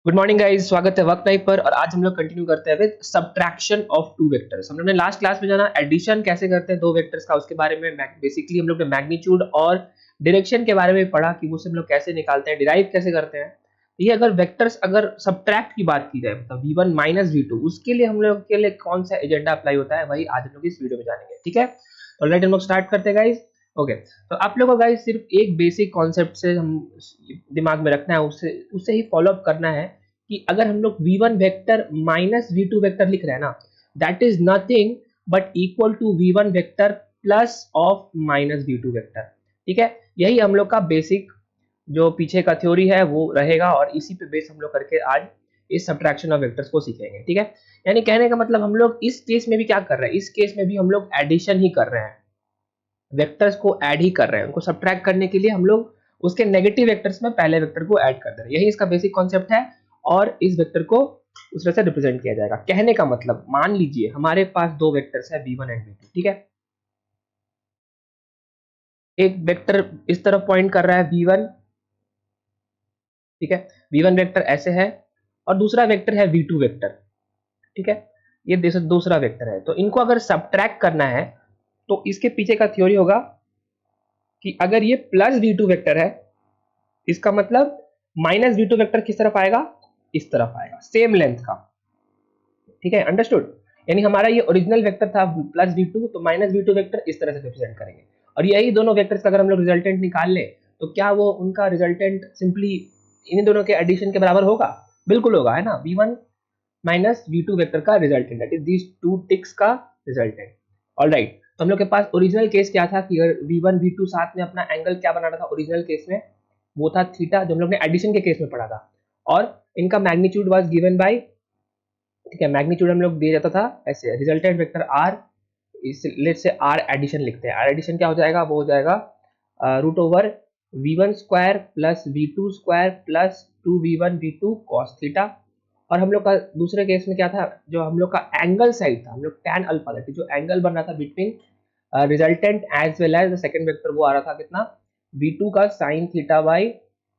Good morning guys, स्वागत है वक्त टाइप पर। और आज हम लोग कंटिन्यू करते हैं with subtraction of two vectors. हम लोग ने लास्ट क्लास में जाना एडिशन कैसे करते हैं दो वेक्टर्स का, उसके बारे में बेसिकली हम लोग ने मैग्नीट्यूड और डायरेक्शन के बारे में पढ़ा कि वो सब हम लोग कैसे निकालते हैं, डिराइव कैसे करते हैं। ये अगर वेक्टर्स अगर सब्ट्रैक्ट की बात की जाए, मतलब v1 माइनस v2, उसके लिए हम लोग के लिए कौन सा एजेंडा अप्लाई होता है, वही आज हम लोग इस वीडियो में जानेंगे। ठीक है, ऑलराइट, हम लोग स्टार्ट करते हैं गाइस। ओके, तो आप लोगों को गाइस सिर्फ एक बेसिक कॉन्सेप्ट से हम दिमाग में रखना है, उससे उससे ही फॉलो अप करना है कि अगर हम लोग v1 vector minus v2 vector लिख रहे हैं ना, that is nothing but equal to v1 vector plus of minus v2 vector. ठीक है, यही हम लोग का बेसिक जो पीछे का थ्योरी है वो रहेगा, और इसी पे बेस हम लोग करके आज इस सब्ट्रैक्शन ऑफ वेक्टर्स को सीखेंगे। ठीक है, यानी कहने का मतलब हम लोग इस केस में भी क्या कर रहे हैं, इस केस में भी हम लोग एडिशन ही कर रहे हैं, वेक्टर्स को ऐड ही कर रहे हैं। उनको सब्ट्रैक्ट करने के लिए हम लोग उसके नेगेटिव वेक्टर्स में पहले वेक्टर को ऐड कर दे रहे हैं, यही इसका बेसिक कॉन्सेप्ट है। और इस वेक्टर को उस तरह से रिप्रेजेंट किया जाएगा। कहने का मतलब, मान लीजिए हमारे पास दो वेक्टर्स है v1 एंड v2। ठीक है, एक वेक्टर इस तरफ पॉइंट कर रहा है v1। ठीक है, v1 वेक्टर ऐसे है, और दूसरा वेक्टर है v2 वेक्टर। ठीक है, ये दूसरा वेक्टर है। तो इनको अगर सब्ट्रैक्ट करना है तो इसके पीछे का थ्योरी होगा कि अगर ये प्लस v2 वेक्टर है, इसका मतलब माइनस v2 वेक्टर किस तरफ आएगा, इस तरफ आएगा, सेम लेंथ का। ठीक है, अंडरस्टूड। यानी हमारा ये ओरिजिनल वेक्टर था प्लस v2, तो माइनस v2 वेक्टर इस तरह से रिप्रेजेंट करेंगे। और यही दोनों वेक्टर्स का अगर हम लोग रिजल्टेंट निकाल लें, तो क्या वो उनका रिजल्टेंट सिंपली इन दोनों के एडिशन के बराबर होगा? बिल्कुल होगा, है ना। v1 माइनस v2 वेक्टर का resultant, that is these two ticks का रिजल्टेंट। ऑलराइट, तो हम लोग के पास ओरिजिनल केस क्या था कि अगर v1 v2 साथ में अपना एंगल क्या बना रहा था ओरिजिनल केस में, वो था थीटा, जो हम लोग ने एडिशन के केस में पढ़ा था। और इनका मैग्नीट्यूड वाज गिवन बाय, ठीक है, मैग्नीट्यूड हम लोग दिया जाता था ऐसे, रिजल्टेंट वेक्टर आर, इस लेट से आर एडिशन लिखते हैं। आर एडिशन क्या हो जाएगा, वो हो जाएगा root over v1 square plus v2 square plus 2v1 v2 cos theta. और हम लोग का दूसरे केस में क्या था, जो हम लोग का एंगल साइड था, हम लोग tan अल्फा, दैट इज जो एंगल बन रहा था between resultant as well as the second vector, वो आ रहा था कितना, v2 का sin theta by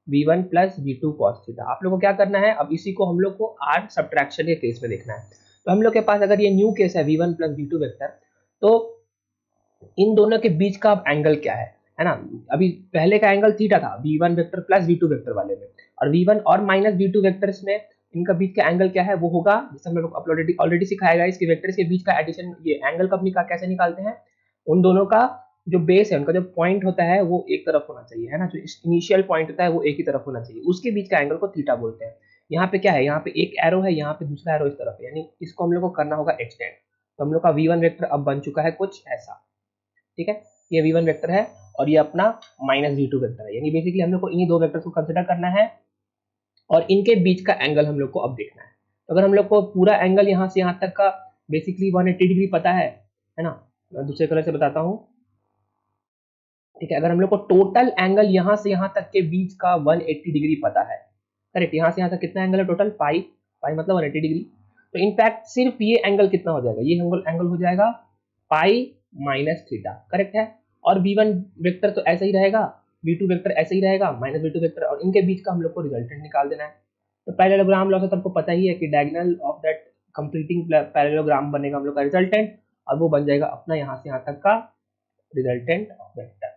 v1 plus v2 cos theta. आप लोग को क्या करना है, अब इसी को हम लोग को r सब्ट्रैक्शन के केस में देखना है। तो हम लोग के पास अगर ये न्यू केस है v1 प्लस v2 वेक्टर, तो इन दोनों के बीच का अब एंगल क्या है ना। अभी पहले का एंगल थीटा था v1 vector plus v2 vector वाले में, और v1 और माइनस v2 वेक्टर्स में इनका बीच का एंगल क्या है, वो होगा, जैसे हम लोग ऑलरेडी सिखाएगा, इसके वेक्टर्स के बीच का एडिशन, ये एंगल कब निकाल कैसे निकालते हैं, उन दोनों का जो बेस है, उनका जो पॉइंट होता है वो एक तरफ होना चाहिए, है ना। जो इनिशियल पॉइंट होता है वो एक ही तरफ होना चाहिए, उसके बीच का एंगल को थीटा बोलते हैं। यहाँ पे क्या है, यहाँ पे एक एरो है, यहाँ पे दूसरा एरो इस तरफ है, यानी इसको हम लोग को करना होगा एक्सटेंड। तो हम लोग का v1 वेक्टर अब बन चुका है कुछ ऐसा। ठीक है, ये v1 वेक्टर है, और ये अपना माइनस v2 वेक्टर है। यानी बेसिकली हम लोग को इन्हीं दो वेक्टर्स को कंसिडर करना है, और इनके बीच का एंगल हम लोग को अब देखना है। तो अगर हम लोग को पूरा एंगल यहाँ से यहाँ तक का बेसिकली 180 डिग्री पता है ना। मैं दूसरे कलर से बताता हूँ। ठीक है, अगर हम लोग को टोटल एंगल यहाँ से यहाँ तक के बीच का 180 डिग्री पता है, करेक्ट, यहाँ से यहाँ तक कितना एंगल है टोटल, पाई, पाई मतलब 180 डिग्री। तो इनफैक्ट सिर्फ ये एंगल कितना हो जाएगा, ये एंगल हो जाएगा पाई माइनस थीटा, करेक्ट है। और v1 वेक्टर तो ऐसा ही रहेगा, v2 वेक्टर ऐसे ही रहेगा, माइनस v2 वेक्टर, और इनके बीच का हम लोग को रिजल्टेंट निकाल देना है। तो पैरेललोग्राम लॉ से सबको पता ही है कि diagonal of that completing parallelogram बनेगा हम लोग का रिजल्टेंट, और वो बन जाएगा अपना यहाँ से यहाँ तक का रिजल्टेंट ऑफ वेक्टर।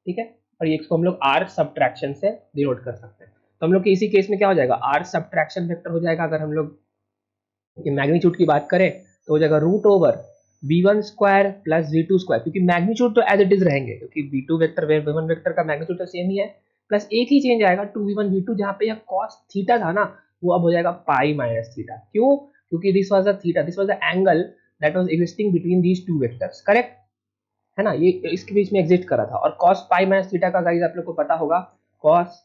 ठीक है, और ये इसको हम लोग आर सब्ट्रैक्शन से डिनोट कर सकते हैं। तो हम लोग के इसी केस में क्या हो जाएगा, आर सब्ट्रैक्शन वेक्टर हो जाएगा। अगर हम लोग मैग्नीट्यूड की बात करें तो हो जाएगा root over v1 square plus v2 square, क्योंकि मैग्नीट्यूड तो एज इट इज रहेंगे, क्योंकि v2 वेक्टर v1 वेक्टर का मैग्नीट्यूड तो सेम ही है, प्लस एक ही चेंज आएगा 2v1 v2, जहां पे यह cos थीटा था ना, वो अब हो जाएगा पाई माइनस थीटा। क्यों? क्योंकि this was the theta, this was the angle that was existing between these two vectors, correct है ना। ये इसके बीच में एग्जिस्ट कर रहा था। और cos पाई माइनस थीटा का गाइस आप लोग को पता होगा, cos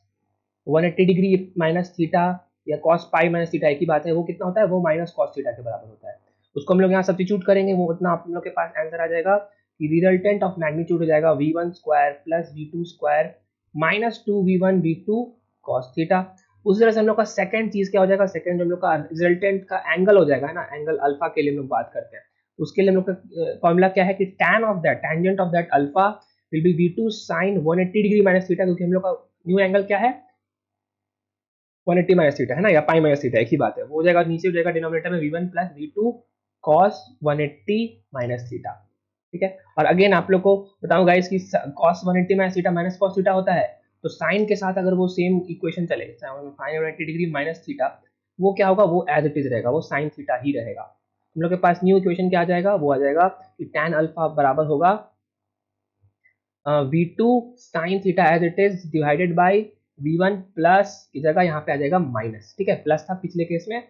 180 डिग्री माइनस थीटा या cos पाई माइनस थीटा एक ही बात है, वो कितना होता है, वो माइनस cos थीटा के बराबर होता है। उसको हम लोग यहाँ सब्स्टिट्यूट करेंगे, वो उतना आप लोग के पास आंसर आ जाएगा कि रिजल्टेंट ऑफ मैग्नीट्यूड हो जाएगा v1 square plus v2 square minus 2v1 v2 cos theta. उसी तरह से हम लोग का सेकंड चीज क्या हो जाएगा, सेकंड हम लोग का रिजल्टेंट का एंगल हो जाएगा, है ना। एंगल अल्फा के लिए हम लोग बात करते हैं, उसके लिए हम लोग का फॉर्मूला क्या है कि tan of that, tangent of that alpha will be v2 sin 180 degree minus theta, क्योंकि हम लोग का न्यू एंगल क्या है, 180 माइनस थीटा है ना, या पाई माइनस थीटा, एक ही बात है। वो हो जाएगा, नीचे हो जाएगा डिनोमिनेटर में v1 plus v2 cos 180 minus theta. ठीक है, और अगेन आप लोग को बताऊं गाइस कि cos 180 minus theta minus cos theta होता है, तो साइन के साथ अगर वो सेम इक्वेशन चले, sin 180 डिग्री माइनस थीटा, वो क्या होगा, वो एज इट इज रहेगा, वो साइन थीटा ही रहेगा। हम लोग के पास न्यू इक्वेशन क्या आ जाएगा, वो आ जाएगा कि tan अल्फा बराबर होगा v2 sin theta as it is divided by v1 plus की जगह यहाँ पे आ जाएगा माइनस। ठीक है, प्लस था पिछले केस में,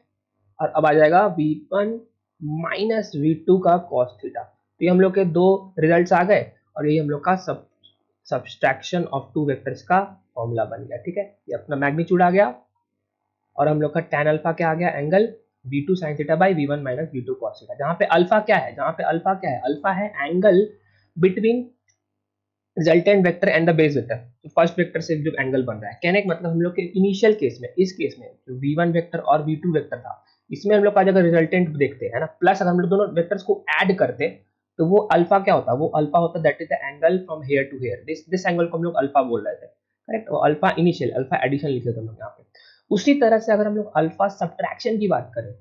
और अब आ जाएगा v1 माइनस v2 का cos थीटा। तो ये हम लोग के दो रिजल्ट्स आ गए, और ये हम लोग का सब्सट्रैक्शन ऑफ टू वेक्टर्स का फॉर्मूला बन गया। ठीक है, ये अपना मैग्नीट्यूड आ गया, और हम लोग का tan अल्फा क्या आ गया, angle v2 sin theta by v1 minus v2 cos theta. जहाँ पे अल्फा क्या है, जहाँ पे अल्फा क्या है, अल्फा है angle between resultant vector and the base vector. तो फर्स्ट वेक्टर से जो एंगल बन रहा है, कहने का मतलब हम लोग के इनिशियल केस में, इस केस में जो v1 वेक्टर और v2 वेक्टर था, इसमें हम लोग का अगर रिजल्टेंट देखते हैं ना, प्लस अगर हम लोग दोनों वेक्टर्स को ऐड करते, तो वो अल्फा क्या होता है, वो अल्फा होता है that is the angle from here to here. This angle को हम लोग अल्फा बोल रहे थे, करेक्ट। वो अल्फा इनिशियल, अल्फा एडिशन लिखे थे हम लोग यहाँ पे। उसी तरह से अगर हम लोग अल्फा सब्ट्रैक्शन की बात करें,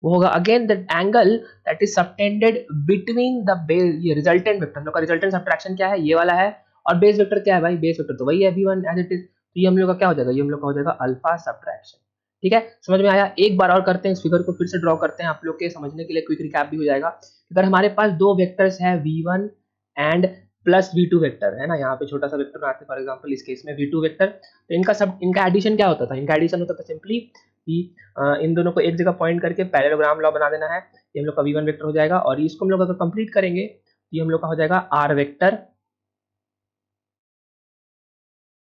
वो होगा again that angle that is subtended between the base, ये रिजल्टेंट वेक्टर, हम लोग का रिजल्टेंट सब्ट्रैक्शन क्या है, ये वाला है, और बेस वेक्टर क्या है भाई, बेस वेक्टर तो वही है v1 एज इट इज। तो ये हम लोग का क्या हो जाएगा, ये हम लोग का हो जाएगा अल्फा सब्ट्रैक्शन। ठीक है, समझ में आया। एक बार और करते हैं, इस फिगर को फिर से ड्रॉ करते हैं, आप लोग के समझने के लिए क्विक रिकैप भी हो जाएगा। अगर हमारे पास दो वेक्टर्स है v1 and plus v2 vector है ना, यहाँ पे छोटा सा वेक्टर बनाते हैं फॉर एग्जांपल इस केस में v2 वेक्टर, तो इनका एडिशन क्या होता था, इनका एडिशन होता था सिंपली कि इन दोनों को एक जगह पॉइंट करके पैरेललोग्राम लॉ बना देना है। ये हम लोग का v1 वेक्टर हो जाएगा, और इसको हम लोग अगर कंप्लीट करेंगे तो ये हम लोग का हो जाएगा r vector,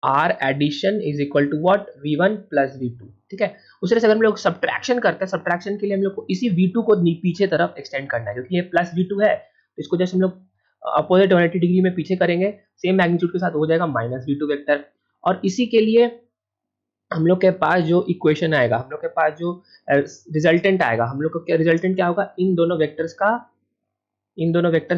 r addition is equal to what, v1 plus v2। ठीक है, उसी तरह से अगर हम लोग सब्ट्रैक्शन करते हैं, सब्ट्रैक्शन के लिए हम लोग को इसी v2 को पीछे तरफ एक्सटेंड करना है, क्योंकि ये प्लस v2 है, तो इसको जैसे हम लोग अपोजिट 180 डिग्री में पीछे करेंगे, सेम मैग्नीट्यूड के साथ हो जाएगा माइनस v2 वेक्टर। और इसी के लिए हम लोग के पास जो इक्वेशन आएगा, हम लोग के पास जो रिजल्टेंट आएगा, हम लोग का रिजल्टेंट क्या होगा, इन दोनों वेक्टर्स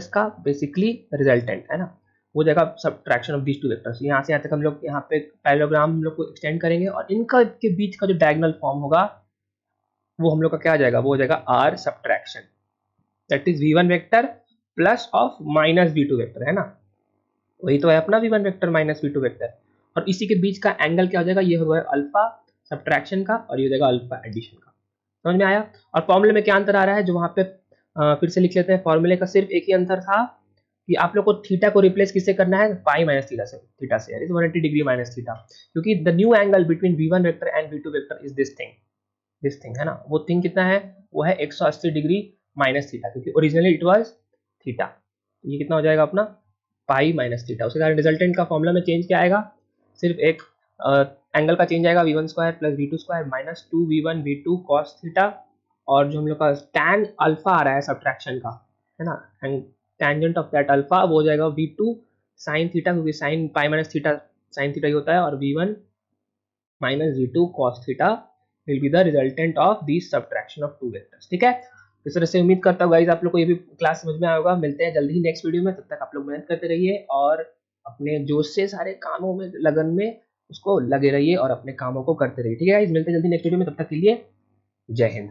का बेसिकली रिजल्टेंट है ना, वो जाएगा subtraction of these two vectors. यहाँ से यहाँ तक हम लोग यहाँ पे पैरेललोग्राम हम लोग को एक्सटेंड करेंगे, और इनका के बीच का जो डायगोनल फॉर्म होगा, वो हम लोग का क्या आ जाएगा, वो हो जाएगा R subtraction, that is v1 vector plus of minus v2 vector, है ना, वही तो है अपना v1 vector minus v2 vector. और इसी के बीच का एंगल क्या हो जाएगा, ये होगा अल्फा सब्ट्रैक्शन का, और ये हो जाएगा अल्फा एडिशन का। समझ में आया। और फॉर्मूले में क्या अंतर आ रहा है, जो वहां पे फिर से लिख लेते हैं, फॉर्मूले का सिर्फ एक ही अंतर था कि आप लोग को थीटा को रिप्लेस किससे करना है, पाई माइनस थीटा से, यानी 180 डिग्री माइनस थीटा, क्योंकि the new angle between v1 vector and v2 vector is this thing है ना। वो थिंग कितना है, वो है 180 डिग्री माइनस थीटा, क्योंकि ओरिजिनली इट वाज थीटा। ये कितना हो जाएगा अपना, पाई माइनस थीटा। उसके कारण रिजल्टेंट का फॉर्मूला में चेंज क्या आएगा, सिर्फ एक एंगल का चेंज आएगा, v1 square plus v2 square minus 2v1 v2 cos theta, और जो हम लोग का tan अल्फा आ रहा है सब्ट्रैक्शन का, है ना, and tangent of that alpha वो हो जाएगा v2 sin थीटा, क्योंकि sin pi minus theta sin theta ही होता है, और v1 minus v2 cos theta will be the resultant of this subtraction of two vectors. ठीक है, इस तरह से उम्मीद करता हूँ गाइज आप लोग को ये भी क्लास समझ में आया होगा। मिलते हैं जल्दी ही नेक्स्ट वीडियो में, तब तक आप लोग मेहनत करते रहिए, और अपने जोश से सारे कामों में, लगन में उसको लगे रहिए, और अपने कामों को करते रहिए। ठीक है गाइज, मिलते हैं जल्दी नेक्स्ट वीडियो में, तब तक के लिए जय हिंद।